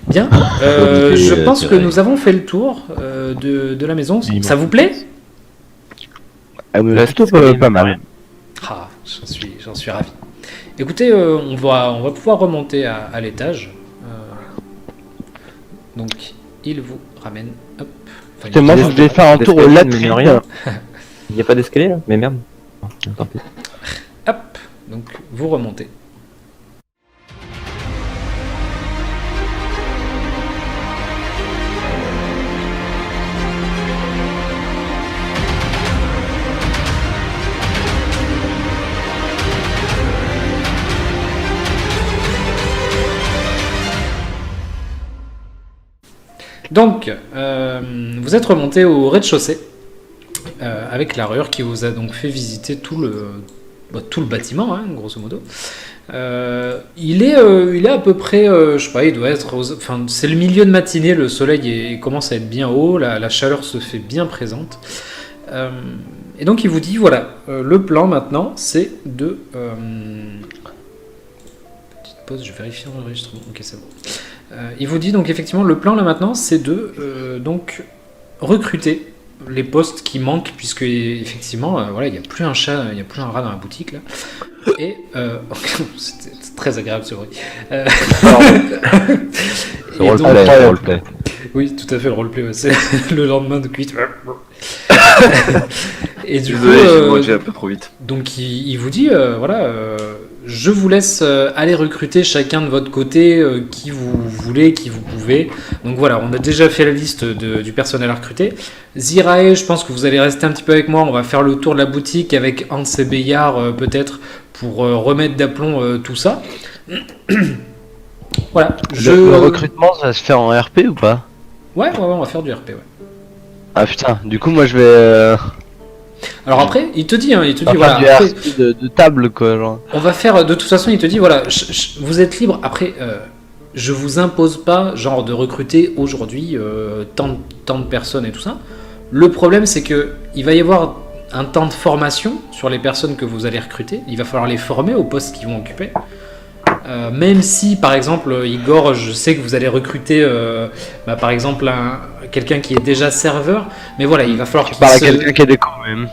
Bien, je pense que nous avons fait le tour de la maison. Ça vous plaît? Plutôt pas mal. Ah, j'en suis ravi. Écoutez, on va pouvoir remonter à l'étage. Donc, il vous ramène. Hop. Enfin, Moi, je voulais faire un tour au latrines. Il n'y a pas d'escalier là? Mais merde. Tant pis. Hop. Donc, vous remontez. Donc, vous êtes remonté au rez-de-chaussée avec la rueur qui vous a donc fait visiter tout le bâtiment, hein, grosso modo. Il est à peu près, je sais pas, il doit être, enfin, c'est le milieu de matinée, le soleil commence à être bien haut, la chaleur se fait bien présente. Et donc il vous dit, voilà, le plan maintenant, c'est de... petite pause, je vérifie l'enregistrement, ok c'est bon. Il vous dit donc effectivement le plan là maintenant c'est de donc recruter les postes qui manquent puisque effectivement voilà il n'y a plus un chat, il n'y a plus un rat dans la boutique là et c'est très agréable ce bruit. Roleplay. Oui tout à fait le roleplay ouais, c'est le lendemain de cuite. Et du coup j'ai un peu trop vite. Donc il vous dit voilà je vous laisse aller recruter chacun de votre côté qui vous voulez, qui vous pouvez. Donc voilà, on a déjà fait la liste du personnel à recruter. Zirae, je pense que vous allez rester un petit peu avec moi. On va faire le tour de la boutique avec Hans et Bayard peut-être pour remettre d'aplomb tout ça. Voilà. Le recrutement, ça va se faire en RP ou pas? Ouais, on va faire du RP, ouais. Ah putain, du coup moi je vais... Alors après, il te dit voilà, du après, RP de table quoi, genre. On va faire, de toute façon, il te dit, voilà, vous êtes libre, après, je vous impose pas, genre, de recruter aujourd'hui tant de personnes et tout ça. Le problème, c'est que il va y avoir un temps de formation sur les personnes que vous allez recruter. Il va falloir les former au poste qu'ils vont occuper. Même si, par exemple, Igor, je sais que vous allez recruter, par exemple, quelqu'un qui est déjà serveur, mais voilà, il va falloir qu'il à quelqu'un qui a des coups même.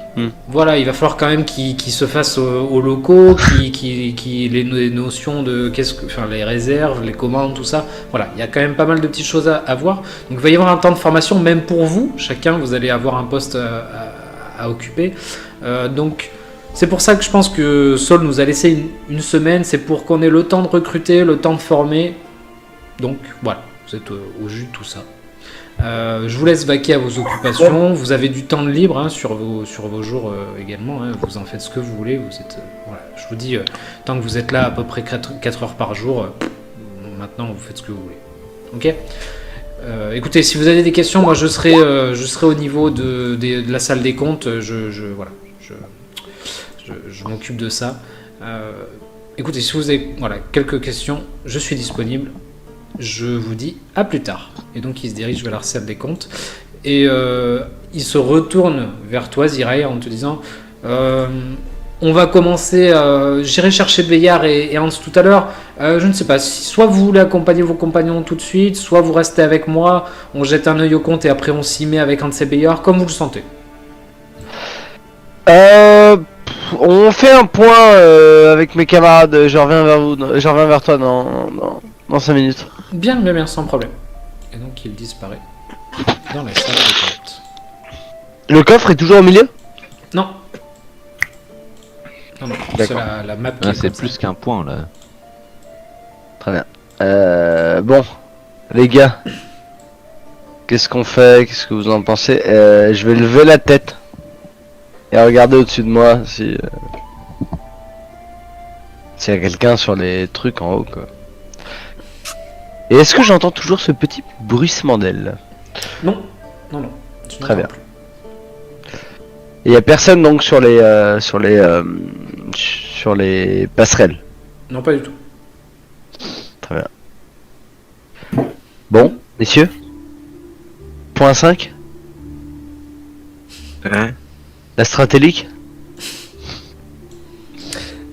Voilà, il va falloir quand même qu'il se fasse aux locaux, les notions de enfin les réserves, les commandes, tout ça. Voilà, il y a quand même pas mal de petites choses à voir. Donc il va y avoir un temps de formation, même pour vous. Chacun, vous allez avoir un poste à occuper. Donc c'est pour ça que je pense que Sol nous a laissé une semaine. C'est pour qu'on ait le temps de recruter, le temps de former. Donc voilà, vous êtes au jus de tout ça. Je vous laisse vaquer à vos occupations. Vous avez du temps de libre hein, sur vos jours également. Hein. Vous en faites ce que vous voulez. Vous êtes, voilà. Je vous dis, tant que vous êtes là à peu près 4 heures par jour, maintenant vous faites ce que vous voulez. Ok. Écoutez, si vous avez des questions, moi je serai au niveau de la salle des comptes. Voilà, je m'occupe de ça. Écoutez, si vous avez quelques questions, je suis disponible. Je vous dis à plus tard. Et donc il se dirige vers la salle des comptes. Et il se retourne vers toi, Zirae, en te disant on va commencer, j'irai chercher Bayard et Hans tout à l'heure. Je ne sais pas, soit vous voulez accompagner vos compagnons tout de suite, soit vous restez avec moi, on jette un œil au compte et après on s'y met avec Hans et Bayard, comme vous le sentez. On fait un point avec mes camarades, je reviens vers toi dans 5 minutes. Bien, sans problème. Et donc il disparaît dans la salle des comptes. Le coffre est toujours au milieu? Non, c'est la map qui est c'est comme plus ça. qu'un point là. Très bien. Bon, les gars, qu'est-ce qu'on fait? Qu'est-ce que vous en pensez? Je vais lever la tête et regarder au-dessus de moi si s'il y a quelqu'un sur les trucs en haut quoi. Et est-ce que j'entends toujours ce petit bruissement d'ailes? Non. Très bien. Il y a personne donc sur les passerelles. Non, pas du tout. Très bien. Bon, messieurs. Point 5. Ouais. La stratégique.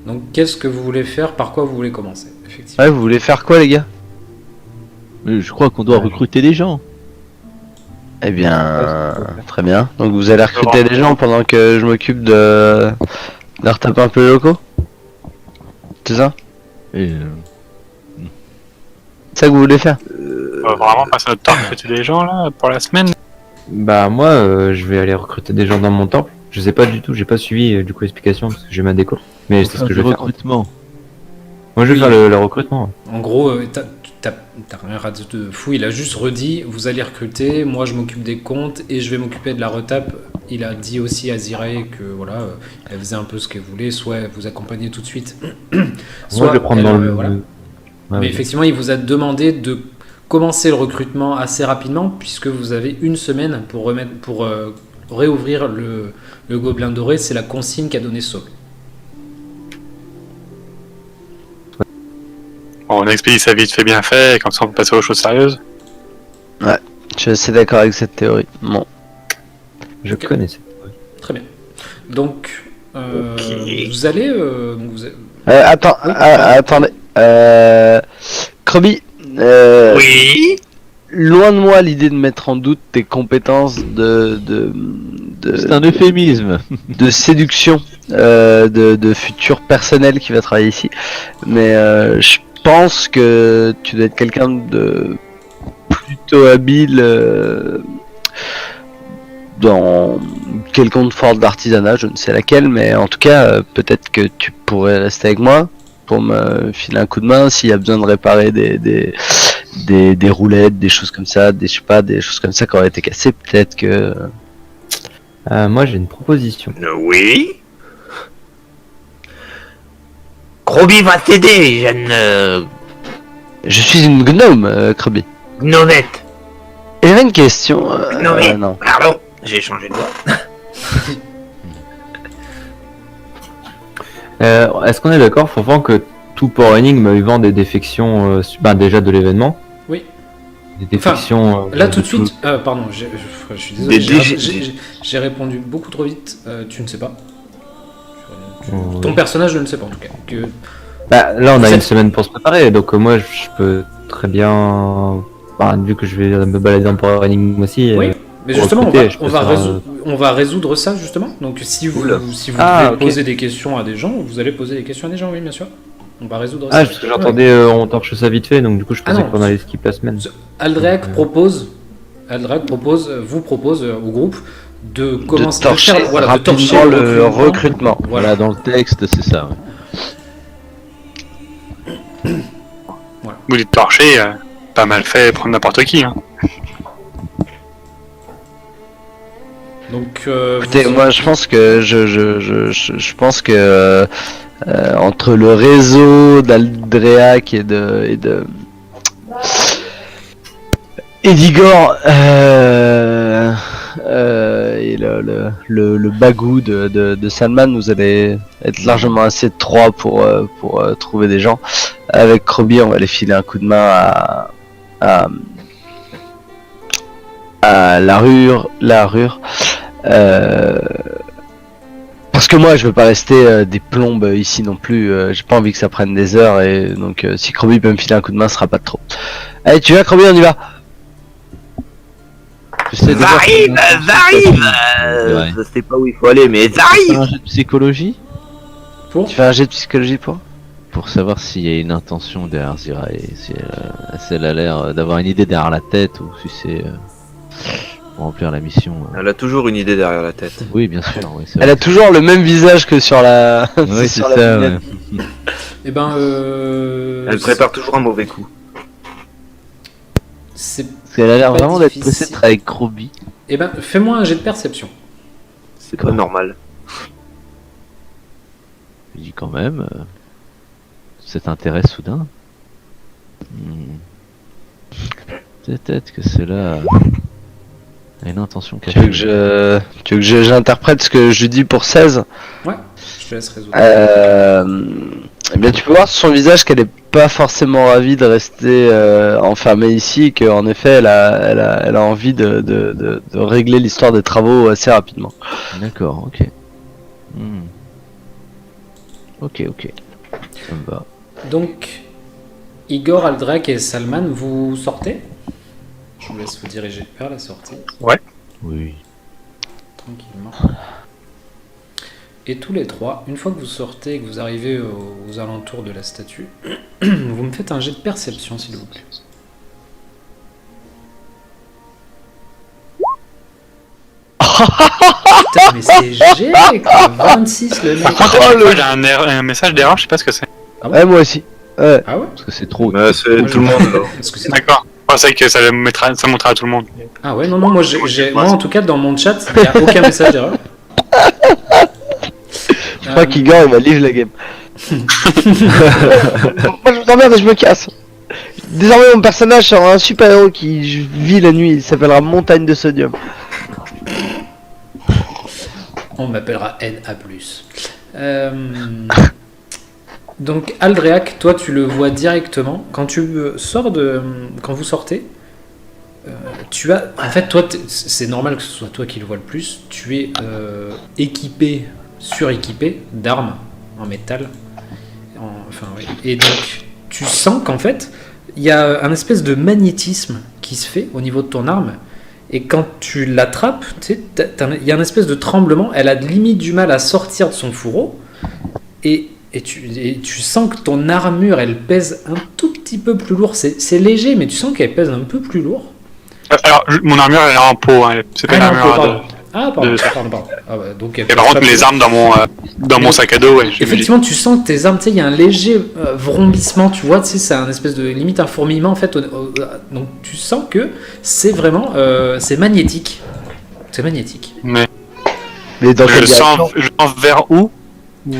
Donc qu'est-ce que vous voulez faire? Par quoi vous voulez commencer? Effectivement. Ouais, vous voulez faire quoi les gars? Mais je crois qu'on doit recruter des gens. Eh bien, très bien. Donc vous allez recruter des gens pendant que je m'occupe de leur taper un peu les locaux. C'est ça? Et, C'est ça que vous voulez faire? On va vraiment passer notre temps à recruter des gens là pour la semaine. Bah moi, je vais aller recruter des gens dans mon temple. Je sais pas du tout, j'ai pas suivi du coup l'explication parce que j'ai ma déco. Mais c'est ce que je vais faire. recrutement. Moi je vais Oui. faire le recrutement. En gros, t'as rien raté de fou. Il a juste redit vous allez recruter, moi je m'occupe des comptes et je vais m'occuper de la retape. Il a dit aussi à Zirae que voilà, elle faisait un peu ce qu'elle voulait, soit elle vous accompagnait tout de suite, Moi je vais prendre elle, dans le. voilà. Ouais, Mais ouais. effectivement, il vous a demandé de commencer le recrutement assez rapidement puisque vous avez une semaine pour réouvrir le Gobelin Doré. C'est la consigne qu'a donné Saul. Bon, on expédie ça vite fait bien fait, et comme ça on peut passer aux choses sérieuses. Je suis assez d'accord avec cette théorie. Bon. Je Ok. connais ça. Très bien. Donc, vous allez... Attends, Oui. attendez. Croby, Oui. loin de moi l'idée de mettre en doute tes compétences C'est un euphémisme. de séduction de futur personnel qui va travailler ici. Mais je pense que tu dois être quelqu'un de plutôt habile dans quelconque forme d'artisanat, je ne sais laquelle, mais en tout cas, peut-être que tu pourrais rester avec moi pour me filer un coup de main s'il y a besoin de réparer des roulettes, des choses comme ça, je sais pas, des choses comme ça qui auraient été cassées, peut-être que... Moi j'ai une proposition. Oui. Croby va t'aider, jeune Je suis une gnome, Croby. gnomette. Et j'avais une question. Gnomette. Non. Pardon, j'ai changé de voix. Est-ce qu'on est d'accord, faut voir que tout Power Running me vend des défections déjà de l'événement. Oui. Des défections. Là tout de suite, pardon, je suis désolé, Des j'ai répondu beaucoup trop vite. Tu ne sais pas. Ouais. Ton personnage, je ne sais pas en tout cas. Bah, là, on a Vous une êtes- semaine pour se préparer, donc moi, je peux très bien, vu que je vais me balader en Power Running aussi. Oui, mais pour justement, recruter, je peux faire, on va résoudre ça justement. Donc si vous, Oula. si vous Ah, voulez ok. poser des questions à des gens, vous allez poser des questions à des gens, oui, bien sûr. On va résoudre Ah, ça. parce que j'entendais, on torche ça vite fait, donc du coup, je Ah pensais non. qu'on allait skip la semaine. Aldrac vous propose au groupe de commencer de torcher de torcher rapidement le recrutement. Voilà. Voilà, dans le texte, c'est ça. Ouais. Vous dites torcher, pas mal fait, prendre n'importe qui. Hein. Donc, Écoutez, moi je pense que je pense que entre le réseau d'Aldreac et d'Igor et le bagou de Salman, vous allez être largement assez de 3 pour trouver des gens. Avec Croby, on va aller filer un coup de main à la rure. Parce que moi je veux pas rester des plombes ici non plus, j'ai pas envie que ça prenne des heures et donc si Croby peut me filer un coup de main ce sera pas de trop. Allez tu vas Croby, on y va. J'essaie de voir J'arrive, si- j'arrive. Ouais. Je sais pas où il faut aller, mais j'arrive. Un jet de psychologie pour Tu fais un jet de psychologie pour savoir s'il y a une intention derrière Zira et si elle a l'air d'avoir une idée derrière la tête ou si c'est pour remplir la mission. Elle a toujours une idée derrière la tête. Oui, bien sûr. Oui, c'est Elle a vrai. toujours le même visage que sur la Oui, c'est sur la ça. vignette. Ouais. Eh ben, Elle prépare toujours un mauvais coup. c'est. Parce qu'elle a l'air Pas vraiment d'être difficile. pressée de travailler avec Croby. Eh ben, fais-moi un jet de perception. C'est pas normal. Je dis quand même, cet intérêt soudain. Peut-être que cela a une intention Tu cachée. veux que j'interprète ce que je dis pour 16? Ouais, je te laisse résoudre. Eh bien, tu peux voir sur son visage qu'elle est pas forcément ravie de rester enfermée ici, qu'en effet, elle a envie de régler l'histoire des travaux assez rapidement. D'accord, ok. Ok. Ça me va. Donc, Igor, Aldrak et Salman, vous sortez. Je vous laisse vous diriger vers la sortie, Oui. tranquillement. Et tous les trois, une fois que vous sortez et que vous arrivez aux alentours de la statue, vous me faites un jet de perception, s'il vous plaît. Putain, mais c'est G, quoi. 26 le mec. Par contre, à chaque fois, j'ai un message d'erreur, je sais pas ce que c'est. Ouais, moi aussi. Ouais. Ah ouais? Parce que c'est trop. Bah, c'est tout le monde là. Est-ce que c'est... D'accord. Je pensais que ça montrera à tout le monde. Ah ouais, non, moi, moi en tout cas, dans mon chat, il n'y a aucun message d'erreur. Je crois qu'Igor il va livre la game. Moi je vous emmerde et je me casse. Désormais mon personnage sera un super héros qui vit la nuit, il s'appellera Montagne de Sodium. On m'appellera NA+. Donc Aldreac, toi tu le vois directement. Quand tu sors de... Quand vous sortez, tu as... En fait, toi, c'est normal que ce soit toi qui le vois le plus. Tu es équipé, suréquipé d'armes en métal. Enfin, oui. Et donc, tu sens qu'en fait, il y a un espèce de magnétisme qui se fait au niveau de ton arme. Et quand tu l'attrapes, tu sais, il y a un espèce de tremblement. Elle a limite du mal à sortir de son fourreau. Et tu sens que ton armure, elle pèse un tout petit peu plus lourd. C'est léger, mais tu sens qu'elle pèse un peu plus lourd. Alors, mon armure, elle est en peau. Hein. C'est pas une armure pardon. de- Pardon. Ah bah, donc, Et par contre, les armes dans mon sac à dos, ouais. effectivement, tu sens que tes armes, tu sais, il y a un léger vrombissement, tu vois, tu sais, c'est un espèce de limite un fourmillement en fait. Donc tu sens que c'est vraiment, c'est magnétique. C'est magnétique. Mais Mais dans quelle je direction sens vers où Ou,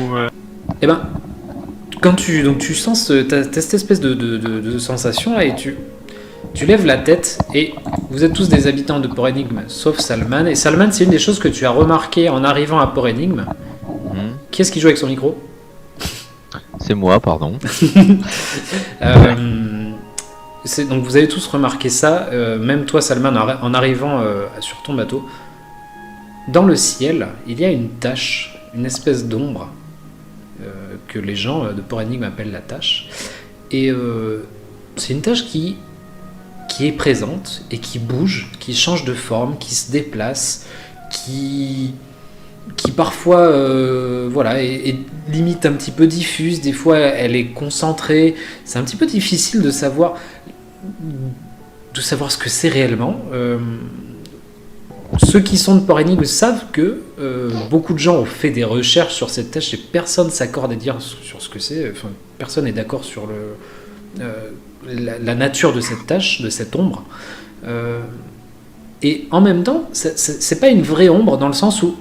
Et ben, quand tu sens t'as cette espèce de sensation là et tu lèves la tête et vous êtes tous des habitants de Port Énigme, sauf Salman. Et Salman, c'est une des choses que tu as remarqué en arrivant à Port Énigme. Mhm. Qui est-ce qui joue avec son micro? C'est moi, pardon. Donc vous avez tous remarqué ça, même toi Salman, en arrivant sur ton bateau. Dans le ciel, il y a une tache, une espèce d'ombre que les gens de Port Énigme appellent la tache. Et c'est une tache qui est présente et qui bouge, qui change de forme, qui se déplace, qui parfois voilà, est limite un petit peu diffuse, des fois elle est concentrée, c'est un petit peu difficile de savoir ce que c'est réellement. Ceux qui sont de Port Énigme savent que beaucoup de gens ont fait des recherches sur cette tâche et personne s'accorde à dire sur ce que c'est, enfin, personne n'est d'accord sur la nature de cette tâche, de cette ombre. Et en même temps, c'est pas une vraie ombre dans le sens où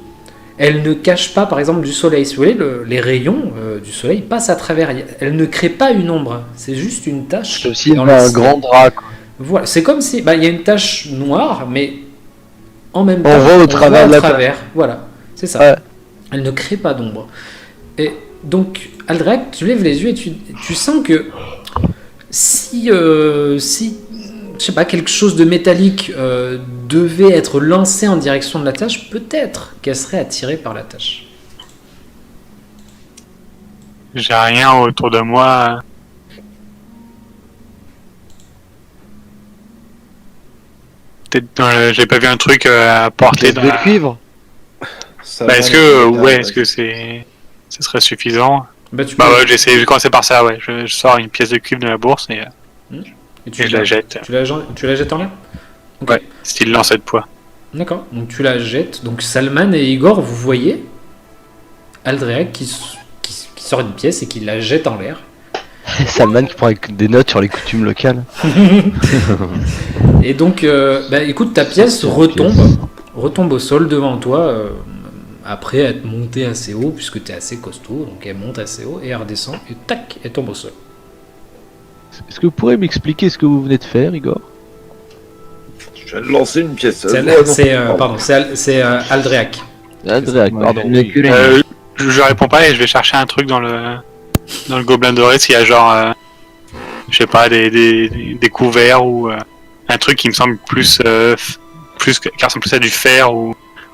elle ne cache pas, par exemple, du soleil. Si vous voulez, les rayons du soleil passent à travers. Elle ne crée pas une ombre. C'est juste une tache. C'est aussi dans un le grand ciel. drap quoi. Voilà, c'est comme si, il y a une tache noire, mais en même temps, On voit au travers de la travers. Voilà, c'est ça. Ouais. Elle ne crée pas d'ombre. Et donc, Aldrak, tu lèves les yeux et tu sens que si je sais pas, quelque chose de métallique devait être lancé en direction de la tâche, peut-être qu'elle serait attirée par la tâche. j'ai rien autour de moi. Peut-être j'ai pas vu un truc à porter dans de la... cuivre. Bah, est-ce que ce serait suffisant? Bah, tu Bah peux- ouais, je vais commencer par ça, ouais. Je sors une pièce de cuivre de la bourse et et tu je la jette. Tu la jettes en l'air. Ok. Ouais, style lancer de poids. D'accord, donc tu la jettes. Donc Salman et Igor, vous voyez Aldreac qui sort une pièce et qui la jette en l'air. Salman qui prend des notes sur les coutumes locales. Et donc, écoute, ta pièce retombe au sol devant toi, après être montée assez haut, puisque tu es assez costaud, donc elle monte assez haut, et elle redescend, et tac, elle tombe au sol. Est-ce que vous pourrez m'expliquer ce que vous venez de faire, Igor? Je viens de lancer une pièce. C'est Aldreac. Andréac, pardon. Je réponds pas et je vais chercher un truc dans le gobelin doré s'il y a genre je sais pas des couverts ou un truc qui me semble plus qui ressemble plus à du fer ou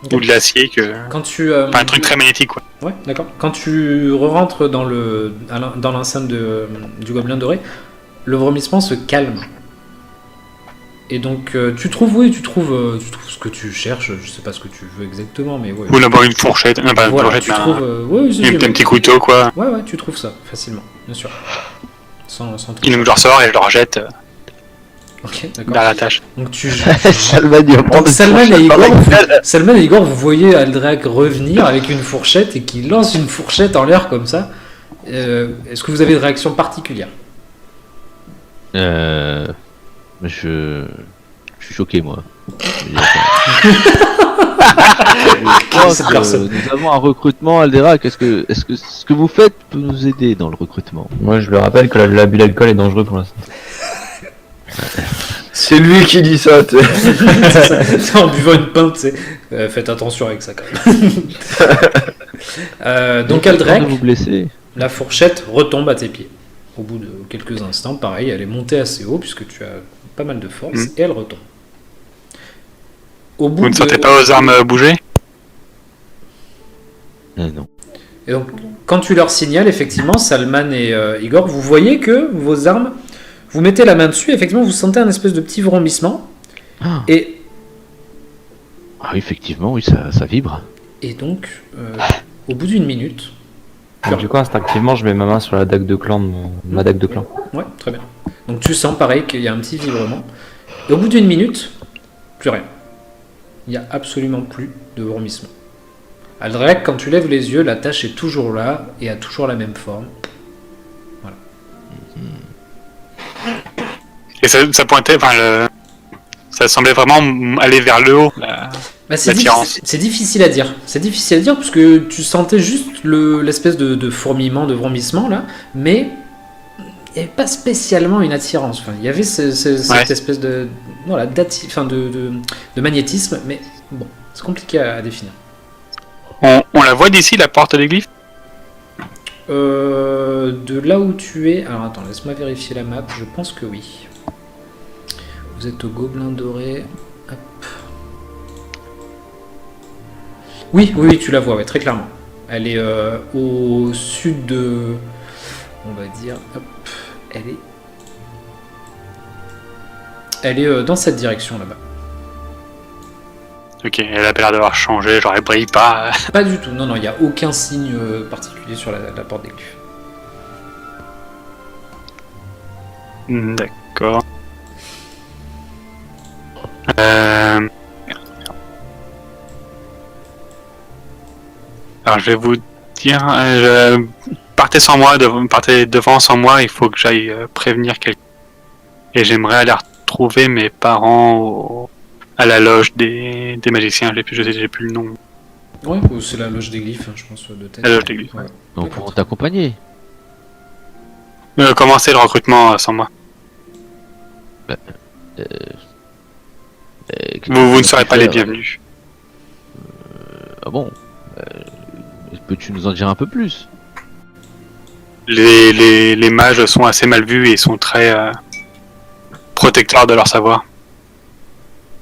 de l'acier que Quand tu... enfin, un truc très magnétique quoi. Ouais, d'accord. Quand tu rentres dans l'enceinte du Gobelin Doré, le vomissement se calme. Et donc tu trouves ce que tu cherches, je sais pas ce que tu veux exactement, mais ouais. Ou d'abord une fourchette, non pas une Voilà, fourchette, tu mais trouves, un petit couteau quoi. Ouais, tu trouves ça facilement, bien sûr. Sans trop. Qui nous le ressort et je le rejette Ok, d'accord. vers la tâche. Donc tu. Salman, il va Donc prendre Salman une et, fourchette Igor, dans la gueule. Salman et Igor, vous voyez Aldrak revenir avec une fourchette et qui lance une fourchette en l'air comme ça. Est-ce que vous avez une réaction particulière? Je suis choqué, moi. Cette personne. Nous avons un recrutement, Alderac. Est-ce que ce que vous faites peut nous aider dans le recrutement? Moi, je le rappelle que l'abus d'alcool est dangereux pour l'instant. C'est lui qui dit ça, tu sais. C'est ça. En buvant une pinte, c'est. Faites attention avec ça quand même. Donc Aldrak, de vous blesser. la fourchette retombe à tes pieds. Au bout de quelques instants, pareil, elle est montée assez haut puisque tu as pas mal de force et elle retombe. Au bout Vous ne sentez pas vos armes bouger? Non. Et donc, quand tu leur signales, effectivement, Salman et Igor, vous voyez que vos armes, vous mettez la main dessus, effectivement, vous sentez un espèce de petit vrombissement. Ah. Et Effectivement, oui, ça vibre. donc, au bout d'une minute, Donc, du coup, instinctivement, je mets ma main sur la dague de clan de ma dague de clan. ouais, très bien. Donc tu sens pareil qu'il y a un petit vibrement. Et au bout d'une minute, plus rien. Il n'y a absolument plus de vomissement. Aldrak, quand tu lèves les yeux, la tache est toujours là et a toujours la même forme. Et ça pointait, enfin ça semblait vraiment aller vers le haut. Bah, c'est L'attirance. c'est difficile à dire. C'est difficile à dire parce que tu sentais juste l'espèce de fourmillement, de vomissement là, mais il n'y avait pas spécialement une attirance. Enfin, il y avait cette espèce de de magnétisme, mais bon, c'est compliqué à définir. On la voit d'ici, la porte des glyphes? De là où tu es, alors attends, laisse-moi vérifier la map. Je pense que oui. Vous êtes au Gobelin Doré. Hop. Oui, tu la vois, ouais, très clairement. Elle est au sud de... On va dire... Hop, elle est dans cette direction là-bas. Ok, elle a pas l'air d'avoir changé, genre elle brille pas. Pas du tout, non, il n'y a aucun signe particulier sur la porte des glyphes. D'accord. Alors je vais vous dire, partez sans moi, partez devant sans moi, il faut que j'aille prévenir quelqu'un. Et j'aimerais aller retrouver mes parents à la loge des magiciens, j'ai plus le nom. Ouais, c'est la loge des glyphes, hein, je pense, de tête. La loge des glyphes. Ouais. Donc, pour t'accompagner. Commencez le recrutement sans moi. Vous ne serez pas les bienvenus. Ah bon? Peux-tu nous en dire un peu plus? Les mages sont assez mal vus et sont très protecteurs de leur savoir.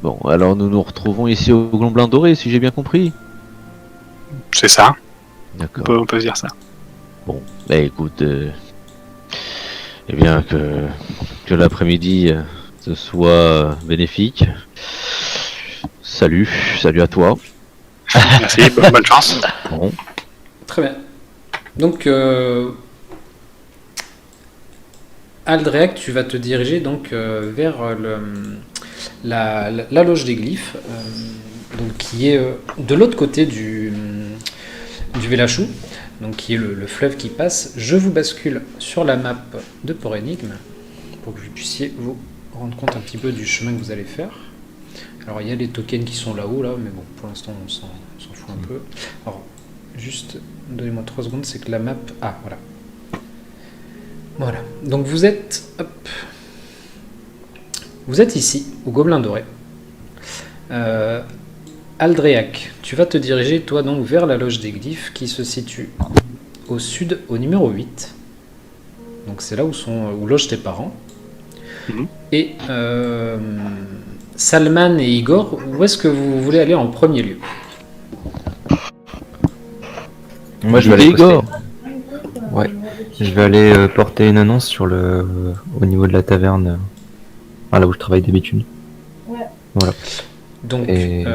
Bon, alors nous nous retrouvons ici au Gobelin Doré, si j'ai bien compris. C'est ça, D'accord. on peut se dire ça. Bon, bah écoute, eh bien que l'après-midi ce soit bénéfique. Salut à toi. Merci, bonne chance. Bon. Très bien. Donc, Aldrak, tu vas te diriger donc vers la loge des glyphes, donc qui est de l'autre côté du Vélachou, donc qui est le fleuve qui passe. Je vous bascule sur la map de Port Énigme pour que vous puissiez vous rendre compte un petit peu du chemin que vous allez faire. Alors il y a les tokens qui sont là-haut, là, mais bon, pour l'instant on s'en fout un peu. Alors, juste, donnez-moi 3 secondes, c'est que la map... Ah, voilà. Voilà. Donc vous êtes... Hop. Vous êtes ici, au Gobelin Doré. Aldréac, tu vas te diriger, toi, donc, vers la loge des glyphes, qui se situe au sud, au numéro 8. Donc c'est là où logent tes parents. Mhm. Et Salman et Igor, où est-ce que vous voulez aller en premier lieu? Moi, je vais aller Igor. poster. Ouais. Je vais aller porter une annonce sur au niveau de la taverne, là où je travaille d'habitude. Donc, Et-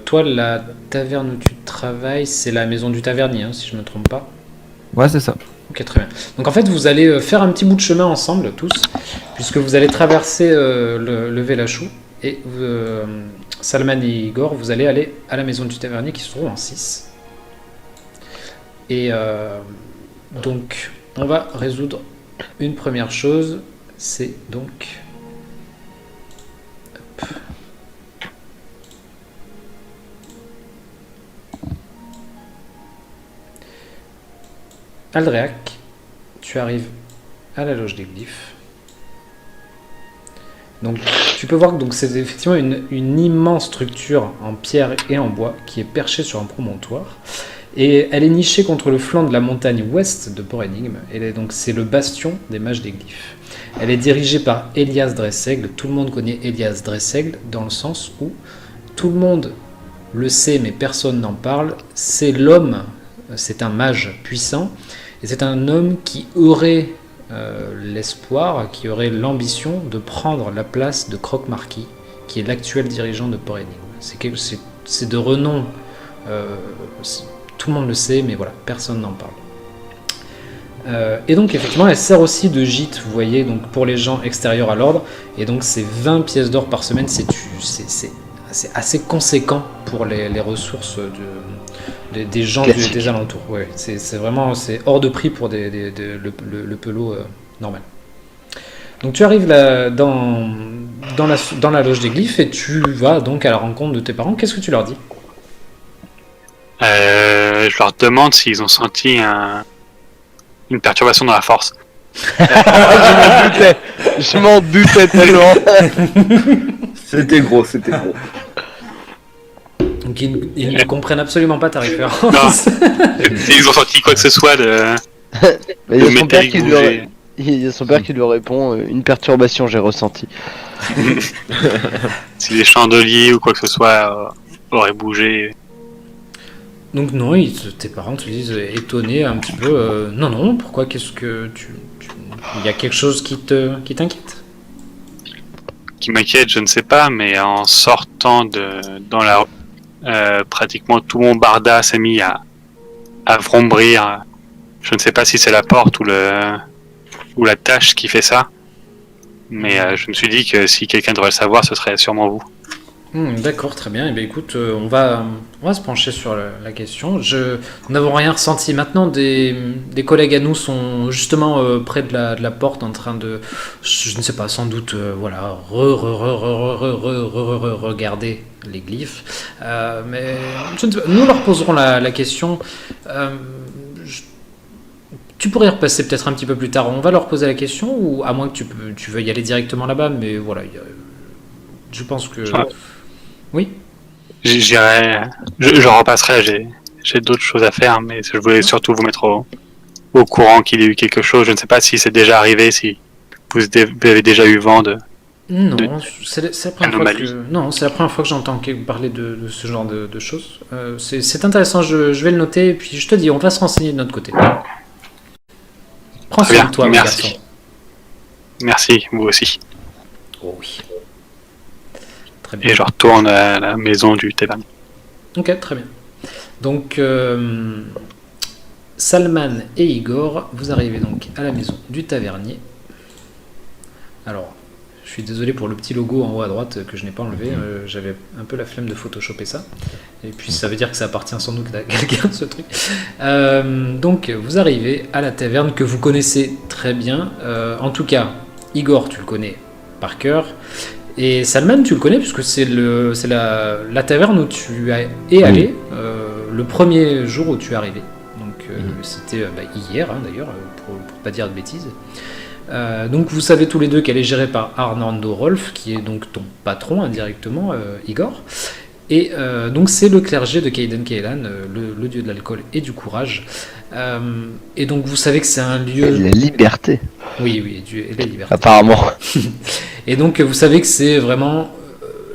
toi, la taverne où tu travailles, c'est la maison du tavernier, hein, si je me trompe pas. Ouais, c'est ça. Ok, très bien. Donc en fait, vous allez faire un petit bout de chemin ensemble, tous, puisque vous allez traverser le Vélachou, et Salman et Igor, vous allez aller à la maison du tavernier qui se trouve en 6. Et donc, on va résoudre une première chose, c'est donc... Hop. Aldréac, tu arrives à la loge des glyphes. Donc, tu peux voir que donc, c'est effectivement une immense structure en pierre et en bois qui est perchée sur un promontoire. Et elle est nichée contre le flanc de la montagne ouest de Port-Énigme. C'est le bastion des mages des glyphes. Elle est dirigée par Elias Dressaigle. Tout le monde connaît Elias Dressaigle dans le sens où tout le monde le sait mais personne n'en parle. C'est l'homme, c'est un mage puissant. Et c'est un homme qui aurait l'espoir, qui aurait l'ambition de prendre la place de Croque-Marquis, qui est l'actuel dirigeant de Port-Énigme. C'est de renom, tout le monde le sait, mais voilà, personne n'en parle. Et donc effectivement, elle sert aussi de gîte, vous voyez, donc pour les gens extérieurs à l'ordre, et donc c'est 20 pièces d'or par semaine, c'est assez conséquent pour les ressources des gens des alentours. Ouais, c'est vraiment hors de prix pour le pelot normal. Donc tu arrives là, dans la loge des glyphes et tu vas donc à la rencontre de tes parents. Qu'est-ce que tu leur dis? Je leur demande s'ils ont senti une perturbation dans la force. Je m'en doutais tellement. C'était gros, c'était gros. Donc ils ne comprennent absolument pas ta référence. S'ils ont senti quoi que ce soit de Mais il y a son père métallique qui lui bouger. il y a son père qui lui répond une perturbation j'ai ressenti. Si les chandeliers ou quoi que ce soit auraient bougé. Donc non, tes parents te disent étonnés un petit peu. Non, pourquoi? Qu'est-ce que il y a quelque chose qui t'inquiète? Qui m'inquiète, je ne sais pas, mais en sortant dans la rue, pratiquement tout mon barda s'est mis à vrombrir. Je ne sais pas si c'est la porte ou la tâche qui fait ça, mais je me suis dit que si quelqu'un devrait le savoir, ce serait sûrement vous. D'accord, très bien. Eh bien, écoute, on va se pencher sur la question. Nous n'avons rien ressenti. Maintenant, des collègues à nous sont justement près de la porte en train de, je ne sais pas, sans doute, voilà, regarder les glyphes. Mais je ne sais pas, nous leur poserons la question. Tu pourrais y repasser peut-être un petit peu plus tard. On va leur poser la question, ou à moins que tu veuilles y aller directement là-bas. Mais voilà, je pense que... Oui. J'irai, je repasserai. J'ai d'autres choses à faire, mais je voulais surtout vous mettre au courant qu'il y a eu quelque chose. Je ne sais pas si c'est déjà arrivé, si vous avez déjà eu vent de. Non, de c'est la première fois anomalie. c'est la première fois que j'entends parler de ce genre de choses. C'est intéressant, je vais le noter, et puis je te dis, on va se renseigner de notre côté. Prends Très soin bien, de toi, mon merci. garçon. Merci, vous aussi. Oh oui. Très bien. Et je retourne à la maison du tavernier. Ok, très bien. Donc, Salman et Igor, vous arrivez donc à la maison du tavernier. Alors, je suis désolé pour le petit logo en haut à droite que je n'ai pas enlevé. J'avais un peu la flemme de photoshopper ça. Et puis, ça veut dire que ça appartient sans doute à quelqu'un, ce truc. Donc, vous arrivez à la taverne que vous connaissez très bien. En tout cas, Igor, tu le connais par cœur. Et Salman, tu le connais puisque c'est la taverne où tu es allé le premier jour où tu es arrivé. Donc c'était hier d'ailleurs, pour pas dire de bêtises. Donc vous savez tous les deux qu'elle est gérée par Arnando Rolf, qui est donc ton patron indirectement, Igor. Et donc c'est le clergé de Cayden Cailan, le dieu de l'alcool et du courage. Et donc vous savez que c'est un lieu... La liberté, Oui, Dieu et la liberté. apparemment. Et donc vous savez que c'est vraiment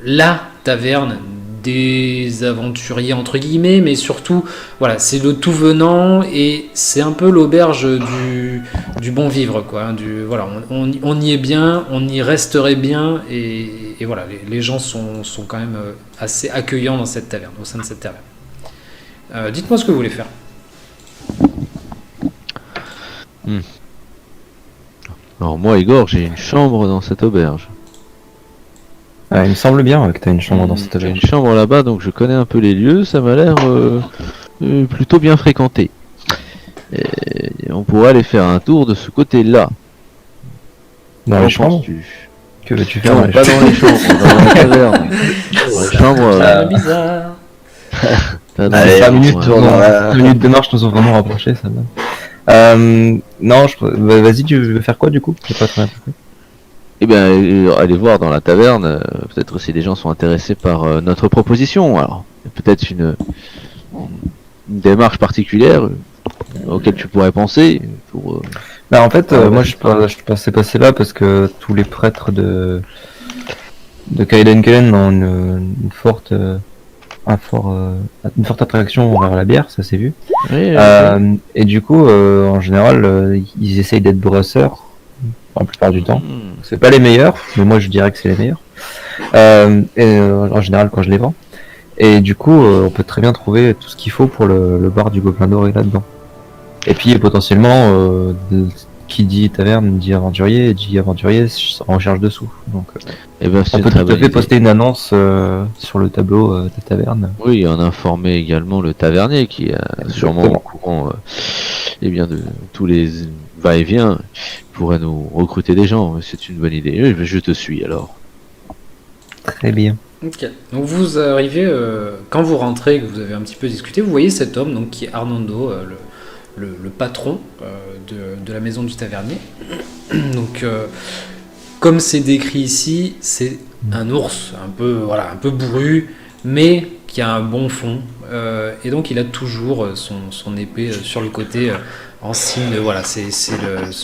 la taverne des aventuriers entre guillemets, mais surtout, voilà, c'est le tout venant et c'est un peu l'auberge du bon vivre, quoi. Voilà, on y est bien, on y resterait bien, et voilà, les gens sont quand même assez accueillants dans cette taverne, au sein de cette taverne. Dites-moi ce que vous voulez faire. Alors moi, Igor, j'ai une chambre dans cette auberge. Il me semble bien que t'as une chambre dans cette J'ai auberge. une chambre là-bas, donc je connais un peu les lieux. Ça m'a l'air plutôt bien fréquenté. Et on pourrait aller faire un tour de ce côté-là. Dans Qu'en les chambres penses-tu? Que veux-tu faire Non, dans les pas chambres dans les chambres, dans la taverne. Dans les chambres. C'est bizarre. pas dans Allez, les 5 chambres, minutes, ouais. tourne dans la- 5 minutes de marche nous ont vraiment rapprochés, ça va. Non, vas-y, tu veux faire quoi du coup? J'ai pas très bien compris. Eh bien, allez voir dans la taverne. Peut-être si des gens sont intéressés par notre proposition. Alors, peut-être une démarche particulière auquel tu pourrais penser pour. Bah en fait, Ah, moi ouais. je passais passer là parce que tous les prêtres de Kailenkelen ont une forte attraction envers la bière, ça s'est vu. Oui, Et du coup, en général, ils essayent d'être brasseurs la plupart du temps. C'est pas les meilleurs, mais moi je dirais que c'est les meilleurs. En général, quand je les vends. Et du coup, on peut très bien trouver tout ce qu'il faut pour le bar du Gobelin Doré là-dedans. Et puis potentiellement, qui dit taverne dit aventurier, et dit aventurier en recherche de sous. Donc Eh ben, c'est on une peut très tout à bonne fait idée. poster une annonce sur le tableau de taverne. Oui, en informer également le tavernier qui est sûrement au courant eh bien, de tous les va-et-vient, pourrait nous recruter des gens. C'est une bonne idée. Je te suis alors. Très bien. Ok. Donc vous arrivez, quand vous rentrez, que vous avez un petit peu discuté, vous voyez cet homme donc, qui est Arnando, le patron de la maison du tavernier. Donc, comme c'est décrit ici, c'est un ours un peu bourru, mais qui a un bon fond. Et donc il a toujours son épée sur le côté en signe de voilà, c'est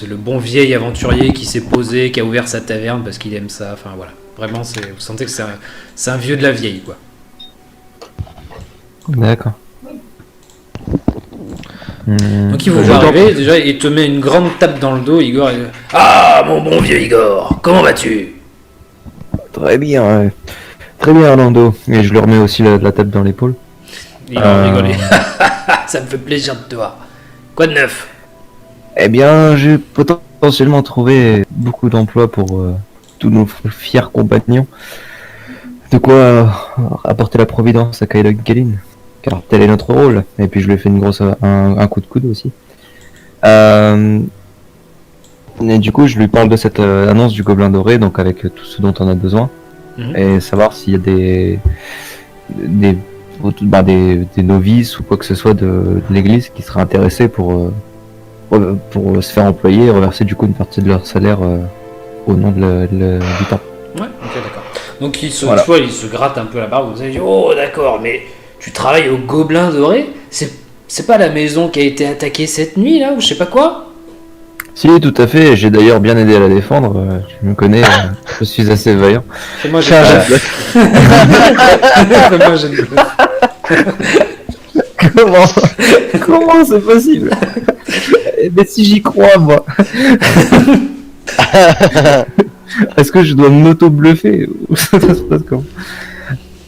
le bon vieil aventurier qui s'est posé, qui a ouvert sa taverne parce qu'il aime ça. Enfin voilà, vraiment, vous sentez que c'est un vieux de la vieille, quoi. D'accord. Donc il vous voit arriver, déjà il te met une grande tape dans le dos, Igor. Ah mon bon vieux Igor, comment vas-tu? Très bien, ouais. Très bien, Orlando. Et je lui remets aussi la tête dans l'épaule. Il va rigoler. Ça me fait plaisir de te voir. Quoi de neuf? Eh bien, j'ai potentiellement trouvé beaucoup d'emplois pour tous nos fiers compagnons. De quoi apporter la providence à Kailenkelen. Car tel est notre rôle. Et puis je lui ai fait un coup de coude aussi. Et du coup, je lui parle de cette annonce du Gobelin Doré, donc avec tout ce dont on a besoin. Mhm. Et savoir s'il y a des novices ou quoi que ce soit de l'église qui seraient intéressés pour se faire employer et reverser du coup une partie de leur salaire au nom du temple. Ouais, ok, d'accord. Donc Voilà. tu vois, il se gratte un peu la barbe. Vous avez dit, oh d'accord, mais tu travailles au Gobelin Doré? C'est pas la maison qui a été attaquée cette nuit là, ou je sais pas quoi? Si, tout à fait, j'ai d'ailleurs bien aidé à la défendre, je me connais, je suis assez vaillant. Fais-moi Fais un jet de bluff. Fais-moi un jet de bluff. Comment c'est possible? Mais si j'y crois, moi. Est-ce que je dois m'auto-bluffer ou ça se passe comment?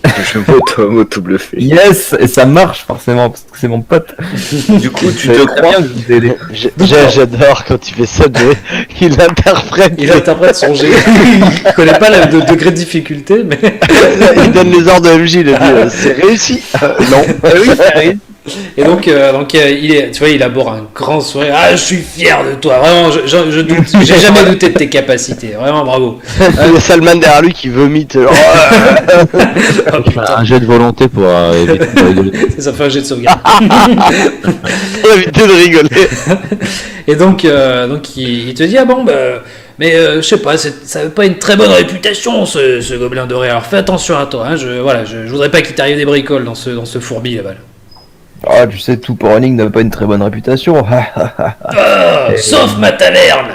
Je m'auto-bluffé. Yes, et ça marche forcément parce que c'est mon pote. Du coup, tu Je te sais très crois bien que je vous ai aidé. J'adore quand tu fais ça, qu'il interprète. Il interprète son jet. Il connaît pas le degré de difficulté, mais. Il donne les ordres de MJ, il dit c'est réussi. Non. Oui, ça arrive. Et donc, tu vois, il aborde un grand sourire. Ah, je suis fier de toi, vraiment. J'ai jamais douté de tes capacités, vraiment bravo. Il y a Salman derrière lui qui vomite. Oh, putain, Un jet de volonté pour éviter de rigoler. ça fait un jet de sauvegarde. Pour éviter de rigoler. Et donc il te dit ah bon mais je sais pas, ça veut pas une très bonne réputation ce Gobelin Doré. Alors fais attention à toi. Hein, je voudrais pas qu'il t'arrive des bricoles dans ce fourbi là-bas. Ah, tu sais, tout running n'a pas une très bonne réputation. Sauf ma taverne.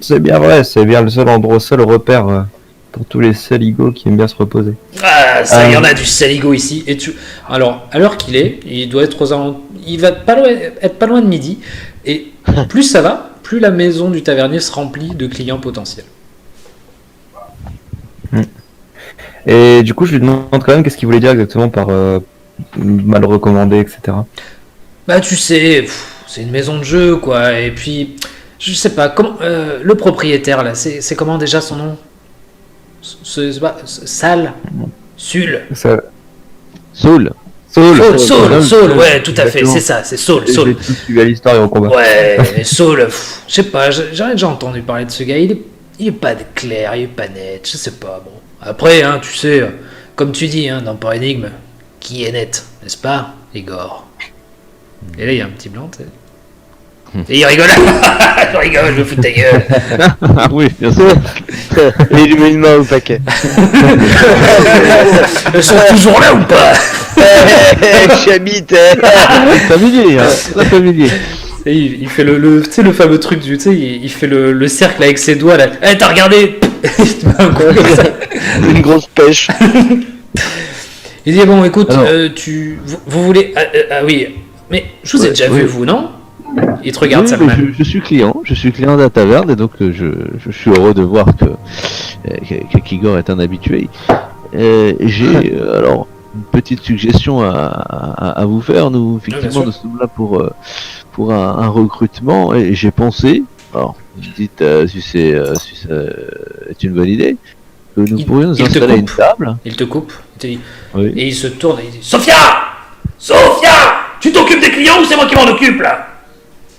C'est bien vrai, c'est bien le seul endroit, seul repère pour tous les saligots qui aiment bien se reposer. Ah, ça, il y en a du saligo ici. Alors, à l'heure qu'il est, il doit être il va être pas loin de midi. Et plus ça va, plus la maison du tavernier se remplit de clients potentiels. Et du coup, je lui demande quand même qu'est-ce qu'il voulait dire exactement par mal recommandé, etc. Bah, tu sais, c'est une maison de jeu, quoi. Et puis, je sais pas, comment, le propriétaire, là, c'est comment déjà son nom? Sal? Sul? Ça... Saul. Saul, ouais, tout à fait, Exactement. c'est ça, c'est Saul. J'ai tout suivi à l'histoire et au combat. Ouais, mais Saul, je sais pas, j'en ai déjà entendu parler de ce gars, il est pas clair, il est pas net, je sais pas, bon. Après, hein, tu sais, comme tu dis, hein, dans Port Énigme, qui est net, n'est-ce pas, Igor? Et là, il y a un petit blanc, tu sais. Et il rigole. Je rigole, je me fous de ta gueule. Ah oui, bien sûr. Et il lui met une main au paquet. Ils sont toujours là ou pas? J'habite. Familier, hein. Très familier. Et il fait tu sais, le fameux truc tu sais, il fait le cercle avec ses doigts là. Eh, t'as regardé? Il te met un coup comme ça. Une grosse pêche. Il dit bon, écoute, Alors. vous voulez oui, mais je vous ai déjà vu, vous, non? Il te regarde, Oui, ça mais je suis client de la taverne et donc je suis heureux de voir que Kigor est un habitué. J'ai alors une petite suggestion à vous faire. Nous effectivement sûr. nous sommes là pour un recrutement et j'ai pensé, alors vous me dites si ça est une bonne idée, que nous pourrions nous il te installer une coupe. table. Il te coupe, il te dit, Oui. et il se tourne et il dit Sophia, tu t'occupes des clients ou c'est moi qui m'en occupe là?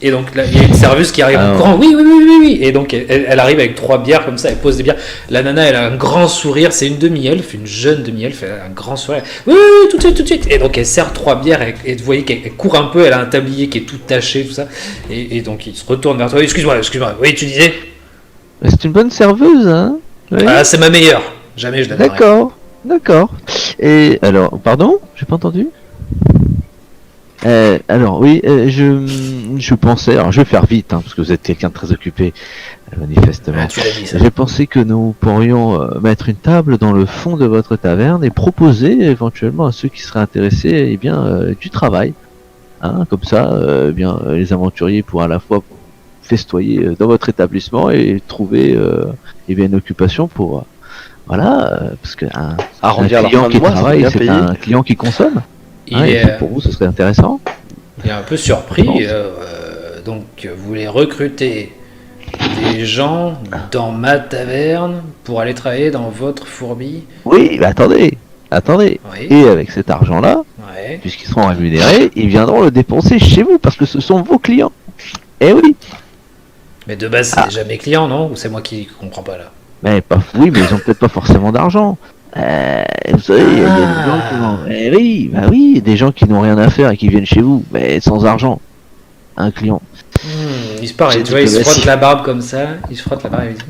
Et donc là, il y a une serveuse qui arrive en Alors. courant. Oui. Et donc elle arrive avec 3 bières comme ça, elle pose des bières. La nana, elle a un grand sourire, c'est une demi-elfe, une jeune demi-elfe, elle a un grand sourire. Oui, tout de suite. Et donc elle sert 3 bières et vous voyez qu'elle court un peu, elle a un tablier qui est tout taché, tout ça. Et donc il se retourne vers toi. Excuse-moi. Oui, tu disais? C'est une bonne serveuse, hein. Oui. Ah, c'est ma meilleure. Jamais je la donnerai. D'accord. Et alors, pardon, j'ai pas entendu. Alors oui, je pensais, alors je vais faire vite, hein, parce que vous êtes quelqu'un de très occupé, manifestement. Ah, tu l'as dit ça. J'ai pensé que nous pourrions mettre une table dans le fond de votre taverne et proposer éventuellement à ceux qui seraient intéressés, eh bien, du travail. Hein, comme ça, eh bien, les aventuriers pourront à la fois festoyer dans votre établissement et trouver eh bien, une occupation pour parce que un Arrondir leur client fin de qui mois, c'est travaille, bien c'est payé. un client qui consomme. Il Hein, et est, pour vous, ce serait intéressant. il est un peu surpris. Donc, vous voulez recruter des gens dans ma taverne pour aller travailler dans votre fourbi? Oui, mais attendez. Oui. Et avec cet argent-là, Ouais. puisqu'ils seront rémunérés, ils viendront le dépenser chez vous parce que ce sont vos clients. Eh oui. Mais de base, c'est déjà mes clients, non? Ou c'est moi qui comprends pas là? Mais oui, mais ils ont peut-être pas forcément d'argent. Vous savez, il y a des gens qui n'ont... oui, des gens qui n'ont rien à faire et qui viennent chez vous, mais sans argent. Un client. Il se parle, J'ai tu vois, il dit se que frotte si. la barbe comme ça. Il se frotte la barbe et il dit